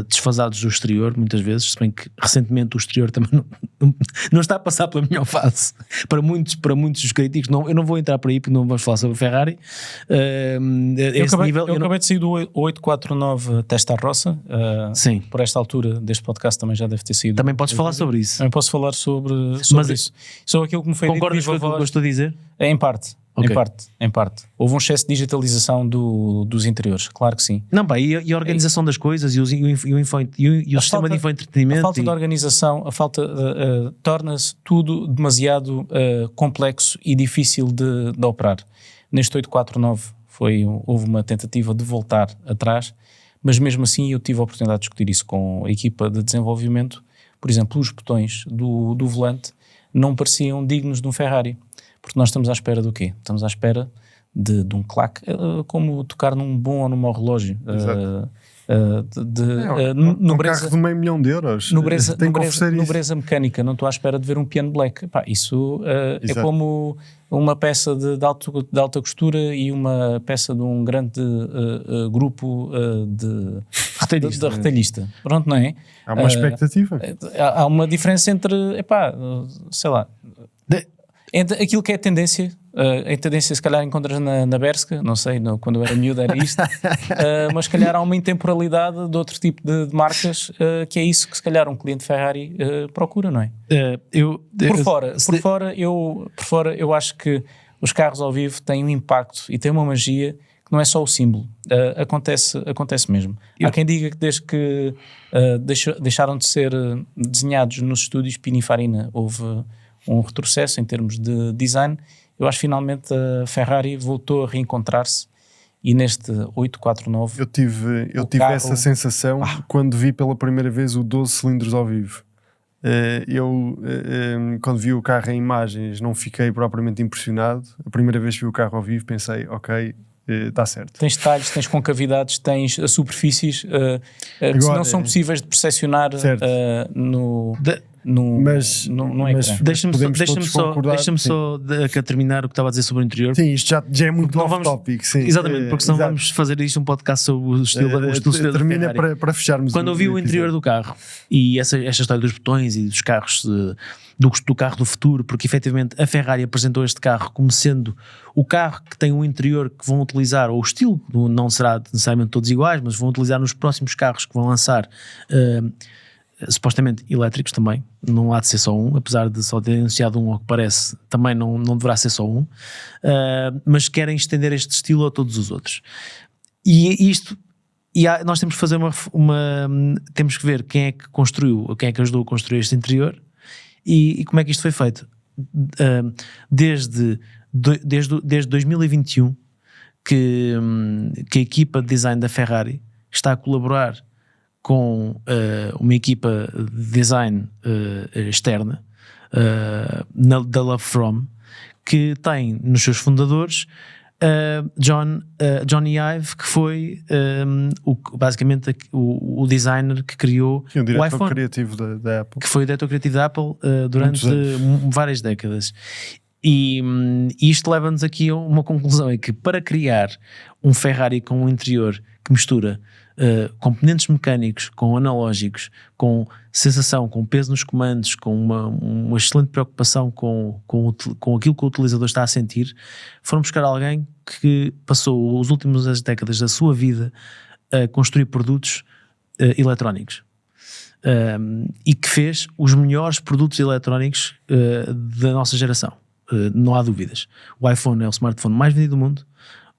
desfasados do exterior muitas vezes, se bem que recentemente o exterior também não está a passar pela melhor fase para muitos dos críticos. Eu não vou entrar por aí porque não vamos falar sobre a Ferrari. Eu acabei de sair do 849 Testarossa. Sim. Por esta altura deste podcast também já deve ter sido. Também podes falar sobre isso. Também posso falar sobre isso. Só aquilo que me foi Concordas com o que eu estou a dizer? Em parte. Okay. Em parte. Houve um excesso de digitalização dos interiores, claro que sim. Não, bem, e a organização das coisas e o sistema de infoentretenimento. A falta de organização, torna-se tudo demasiado complexo e difícil de operar. Neste 849 houve uma tentativa de voltar atrás, mas mesmo assim eu tive a oportunidade de discutir isso com a equipa de desenvolvimento. Por exemplo, os botões do volante não pareciam dignos de um Ferrari, porque nós estamos à espera do quê? Estamos à espera de um claque, como tocar num bom ou num mau relógio. Carro de €500 000. Nobreza mecânica, não estou à espera de ver um piano black. Pá, isso é como uma peça de alta costura e uma peça de um grande grupo de retalhista. Pronto, não é? Há uma expectativa. Há uma diferença entre, sei lá, entre aquilo que é a tendência. A tendência se calhar encontras na Bershka, não sei, quando eu era miúdo era isto, mas se calhar há uma intemporalidade de outro tipo de marcas, que é isso que se calhar um cliente Ferrari procura, não é? Por fora eu acho que os carros ao vivo têm um impacto e têm uma magia que não é só o símbolo, acontece mesmo. Há quem diga que desde que deixaram de ser desenhados nos estúdios Pininfarina houve um retrocesso em termos de design. Eu acho que finalmente a Ferrari voltou a reencontrar-se e neste 849... Eu tive essa sensação quando vi pela primeira vez o 12 cilindros ao vivo. Quando vi o carro em imagens não fiquei propriamente impressionado. A primeira vez que vi o carro ao vivo pensei, ok, está certo. Tens detalhes, tens concavidades, tens superfícies que não são possíveis de percepcionar no ecrã. Deixa-me só terminar o que estava a dizer sobre o interior. Sim, isto já é muito off-topic. Exatamente, porque senão vamos fazer isto um podcast sobre o estilo termina para fecharmos. Quando eu vi o interior do carro e esta história dos botões e dos carros do carro do futuro, porque efetivamente a Ferrari apresentou este carro como sendo o carro que tem um interior que vão utilizar, ou o estilo não será necessariamente todos iguais, mas vão utilizar nos próximos carros que vão lançar, supostamente elétricos também, não há de ser só um, apesar de só ter anunciado um ao que parece, também não deverá ser só um, mas querem estender este estilo a todos os outros. Nós temos que fazer temos que ver quem é que construiu, quem é que ajudou a construir este interior e como é que isto foi feito. Desde 2021 que a equipa de design da Ferrari está a colaborar com uma equipa de design externa da Love From, que tem nos seus fundadores Johnny Ive, que foi basicamente o designer que criou o diretor o iPhone, criativo da Apple, que foi o diretor criativo da Apple durante várias décadas. E isto leva-nos aqui a uma conclusão, é que para criar um Ferrari com um interior que mistura componentes mecânicos com analógicos, com sensação, com peso nos comandos, com uma excelente preocupação com aquilo que o utilizador está a sentir, foram buscar alguém que passou as últimas décadas da sua vida a construir produtos eletrónicos. E que fez os melhores produtos eletrónicos da nossa geração. Não há dúvidas. O iPhone é o smartphone mais vendido do mundo.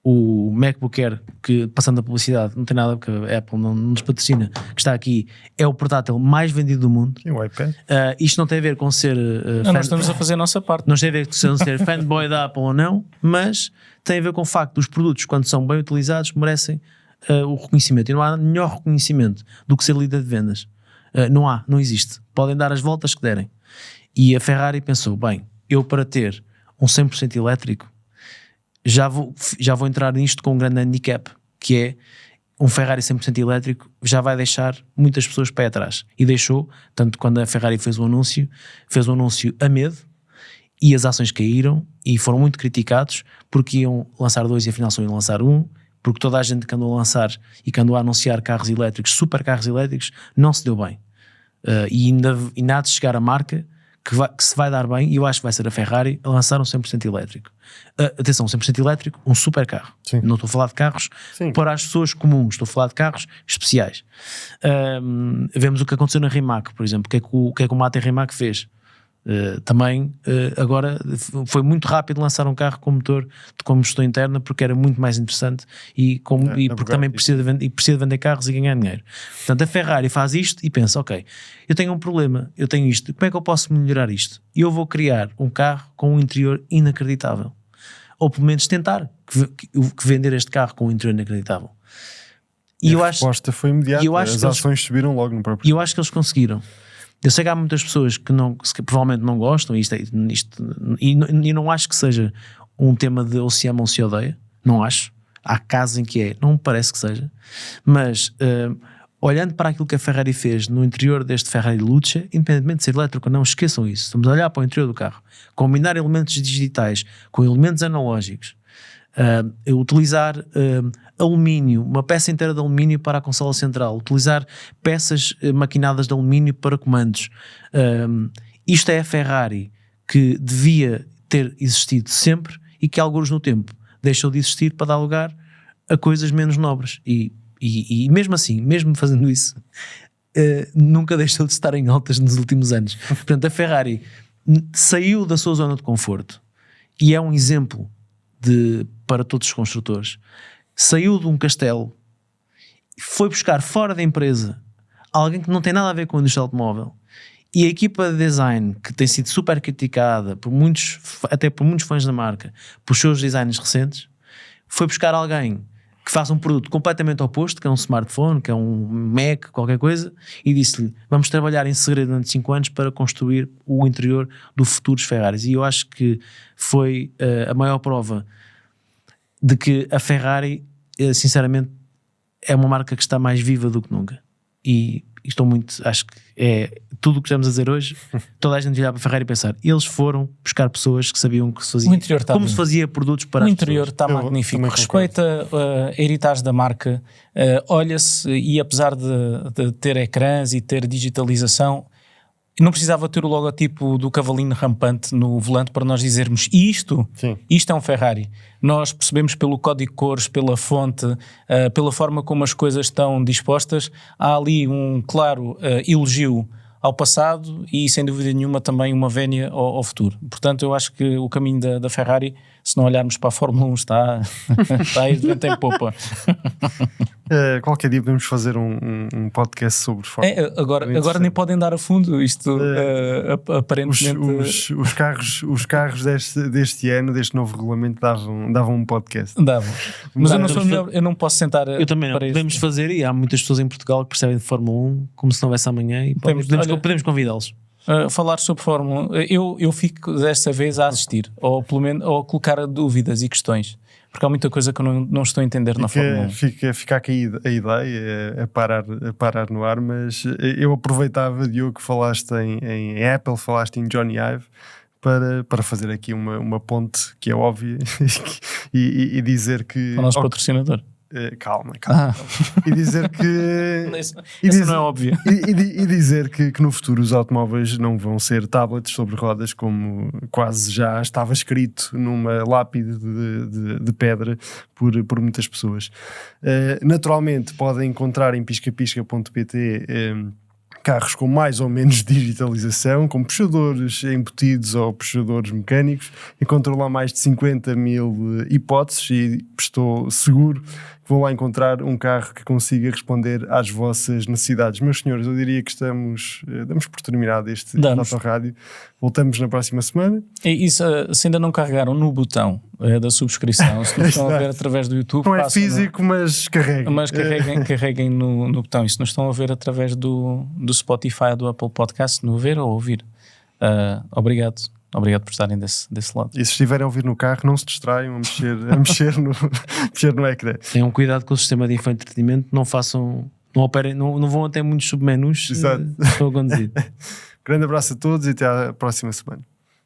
O MacBook Air, que passando a publicidade, não tem nada porque a Apple não nos patrocina, que está aqui, é o portátil mais vendido do mundo. E o iPad? Isto não tem a ver com ser nós estamos a fazer a nossa parte. Não tem a ver com ser fanboy da Apple ou não, mas tem a ver com o facto dos produtos, quando são bem utilizados, merecem o reconhecimento. E não há melhor reconhecimento do que ser líder de vendas. Não existe. Podem dar as voltas que derem. E a Ferrari pensou, bem, eu para ter um 100% elétrico já vou entrar nisto com um grande handicap, que é um Ferrari 100% elétrico já vai deixar muitas pessoas pé atrás, e deixou, tanto quando a Ferrari fez um anúncio a medo, e as ações caíram e foram muito criticados porque iam lançar 2 e afinal só iam lançar 1, porque toda a gente que andou a lançar e que andou a anunciar carros elétricos, super carros elétricos, não se deu bem, e ainda há de chegar a marca que se vai dar bem, e eu acho que vai ser a Ferrari a lançar um 100% elétrico. Atenção, 100% elétrico, um super carro. Sim. Não estou a falar de carros para as pessoas comuns, estou a falar de carros especiais. Vemos o que aconteceu na Rimac, por exemplo, o que é que o Mate Rimac fez. Também agora foi muito rápido lançar um carro com motor de combustão interna, porque era muito mais interessante e porque também precisa de vender carros e ganhar dinheiro. Portanto, a Ferrari faz isto e pensa, ok, eu tenho um problema, eu tenho isto, como é que eu posso melhorar isto? E eu vou criar um carro com um interior inacreditável, ou pelo menos tentar que vender este carro com um interior inacreditável. E a resposta foi imediata, as ações subiram logo no próprio. E eu acho que eles conseguiram. Eu sei que há muitas pessoas que provavelmente não gostam, e não acho que seja um tema de ou se ama ou se odeia, não acho. Há casos em que não me parece que seja, mas olhando para aquilo que a Ferrari fez no interior deste Ferrari Luce, independentemente de ser elétrico ou não, esqueçam isso. Estamos a olhar para o interior do carro, combinar elementos digitais com elementos analógicos, utilizar alumínio, uma peça inteira de alumínio para a consola central, utilizar peças maquinadas de alumínio para comandos. Isto é a Ferrari que devia ter existido sempre e que alguns no tempo deixou de existir para dar lugar a coisas menos nobres. E mesmo assim, mesmo fazendo isso, nunca deixou de estar em altas nos últimos anos. Portanto, a Ferrari saiu da sua zona de conforto e é um exemplo para todos os construtores. Saiu de um castelo, foi buscar fora da empresa alguém que não tem nada a ver com a indústria automóvel, e a equipa de design, que tem sido super criticada até por muitos fãs da marca, por seus designs recentes, foi buscar alguém que faz um produto completamente oposto, que é um smartphone, que é um Mac, qualquer coisa, e disse-lhe, vamos trabalhar em segredo durante 5 anos para construir o interior do futuros Ferraris. E eu acho que foi a maior prova de que a Ferrari, sinceramente, é uma marca que está mais viva do que nunca. E acho que é tudo o que estamos a dizer hoje. Toda a gente olhar para a Ferrari e pensar, eles foram buscar pessoas que sabiam que se fazia, como se fazia produtos para as pessoas. O interior está magnífico, respeita a heritage da marca, olha-se, e apesar de ter ecrãs e ter digitalização, não precisava ter o logotipo do cavalinho rampante no volante para nós dizermos isto é um Ferrari. Nós percebemos pelo código de cores, pela fonte, pela forma como as coisas estão dispostas. Há ali um claro elogio ao passado e, sem dúvida nenhuma, também uma vénia ao futuro. Portanto, eu acho que o caminho da Ferrari, se não olharmos para a Fórmula 1, está aí de vento em popa. Qualquer dia podemos fazer um podcast sobre Fórmula 1. Agora nem podem dar a fundo isto, aparentemente. Os carros deste ano, deste novo regulamento, davam um podcast. Davam. Mas eu não sou melhor, eu não posso sentar. Eu também não. Podemos fazer, e há muitas pessoas em Portugal que percebem de Fórmula 1 como se não houvesse amanhã, e podemos convidá-los. Falar sobre Fórmula 1, eu fico desta vez a assistir, ou pelo menos colocar dúvidas e questões, porque há muita coisa que eu não estou a entender na Fórmula 1. Fica aqui a ideia, a parar no ar, mas eu aproveitava, Diogo, que falaste em Apple, falaste em Johnny Ive, para fazer aqui uma ponte que é óbvia e dizer que... O nosso patrocinador. Calma. E dizer que... Isso não é óbvio. E dizer que no futuro os automóveis não vão ser tablets sobre rodas, como quase já estava escrito numa lápide de pedra por muitas pessoas. Naturalmente podem encontrar em piscapisca.pt carros com mais ou menos digitalização, com puxadores embutidos ou puxadores mecânicos. Encontram lá mais de 50 mil hipóteses e estou seguro que vão lá encontrar um carro que consiga responder às vossas necessidades. Meus senhores, eu diria que damos por terminado este Autorádio. Voltamos na próxima semana. E se ainda não carregaram no botão da subscrição, se não estão a ver através do YouTube... Não é físico, mas carreguem. Mas carreguem no botão. E se não estão a ver através do Spotify, do Apple Podcast, no ver ou ouvir. Obrigado por estarem desse lado. E se estiverem a ouvir no carro, não se distraiam a mexer no ecrã. Tenham cuidado com o sistema de entretenimento, não operem, não vão até muitos submenus. Estou a conduzir. Grande abraço a todos e até à próxima semana.